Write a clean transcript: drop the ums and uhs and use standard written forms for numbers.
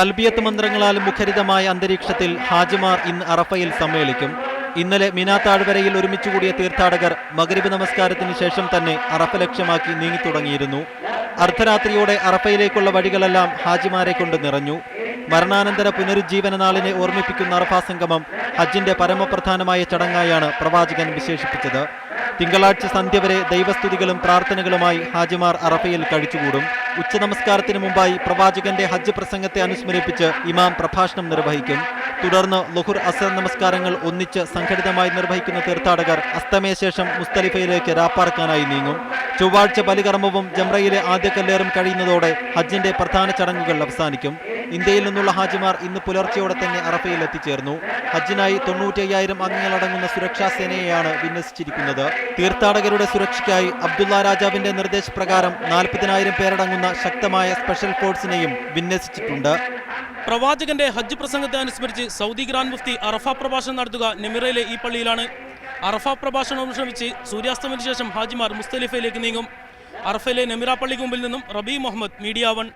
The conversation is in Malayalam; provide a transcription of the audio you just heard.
തൽബിയത്ത് മന്ത്രങ്ങളാൽ മുഖരിതമായ അന്തരീക്ഷത്തിൽ ഹാജിമാർ ഇന്ന് അറഫയിൽ സമ്മേളിക്കും. ഇന്നലെ മിനാ താഴ്വരയിൽ ഒരുമിച്ചുകൂടിയ തീർത്ഥാടകർ മഗ്രിബ് നമസ്കാരത്തിന് ശേഷം തന്നെ അറഫ ലക്ഷ്യമാക്കി നീങ്ങിത്തുടങ്ങിയിരുന്നു. അർദ്ധരാത്രിയോടെ അറഫയിലേക്കുള്ള വഴികളെല്ലാം ഹാജിമാരെ കൊണ്ട് നിറഞ്ഞു. മരണാനന്തര പുനരുജ്ജീവന നാളിനെ ഓർമ്മിപ്പിക്കുന്ന അറഫാ സംഗമം ഹജ്ജിന്റെ പരമപ്രധാനമായ ചടങ്ങായാണ് പ്രവാചകൻ വിശേഷിപ്പിച്ചത്. തിങ്കളാഴ്ച സന്ധ്യ വരെ ദൈവസ്തുതികളും പ്രാർത്ഥനകളുമായി ഹാജിമാർ അറഫയിൽ കഴിച്ചുകൂടും. ഉച്ചനമസ്കാരത്തിന് മുമ്പായി പ്രവാചകന്റെ ഹജ്ജ് പ്രസംഗത്തെ അനുസ്മരിപ്പിച്ച് ഇമാം പ്രഭാഷണം നിർവഹിക്കും. തുടർന്ന് ലുഹുർ അസർ നമസ്കാരങ്ങൾ ഒന്നിച്ച് സംഘടിതമായി നിർവഹിക്കുന്ന തീർത്ഥാടകർ അസ്തമയശേഷം മുസ്തലിഫയിലേക്ക് രാപ്പാർക്കാനായി നീങ്ങും. ചൊവ്വാഴ്ച ബലികർമ്മവും ജംറയിലെ ആദ്യ കല്ലേറും കഴിയുന്നതോടെ ഹജ്ജിന്റെ പ്രധാന ചടങ്ങുകൾ അവസാനിക്കും. ഇന്ത്യയിൽ നിന്നുള്ള ഹാജിമാർ ഇന്ന് പുലർച്ചെയോടെ തന്നെ അറഫയിൽ എത്തിച്ചേർന്നു. ഹജ്ജിനായി 95,000 അംഗങ്ങളടങ്ങുന്ന സുരക്ഷാ സേനയെയാണ് വിന്യസിച്ചിരിക്കുന്നത്. തീർത്ഥാടകരുടെ സുരക്ഷയ്ക്കായി അബ്ദുള്ള രാജാവിന്റെ നിർദ്ദേശപ്രകാരം 40,000 പേരടങ്ങുന്ന ശക്തമായ സ്പെഷ്യൽ ഫോഴ്സിനെയും വിന്യസിച്ചിട്ടുണ്ട്. പ്രവാചകന്റെ ഹജ്ജ് പ്രസംഗത്തെ അനുസ്മരിച്ച് സൗദി ഗ്രാൻഡ് മുഫ്തി അറഫ പ്രഭാഷണം നടത്തുക നെമിറയിലെ ഈ പള്ളിയിലാണ്. അറഫ പ്രഭാഷണം ശ്രമിച്ച് സൂര്യാസ്തമനത്തിന് ശേഷം ഹാജിമാർ മുസ്തലിഫയിലേക്ക് നീങ്ങും. അറഫയിലെ നെമിറ പള്ളിക്ക് മുമ്പിൽ നിന്നും റബി മുഹമ്മദ്, മീഡിയ 1.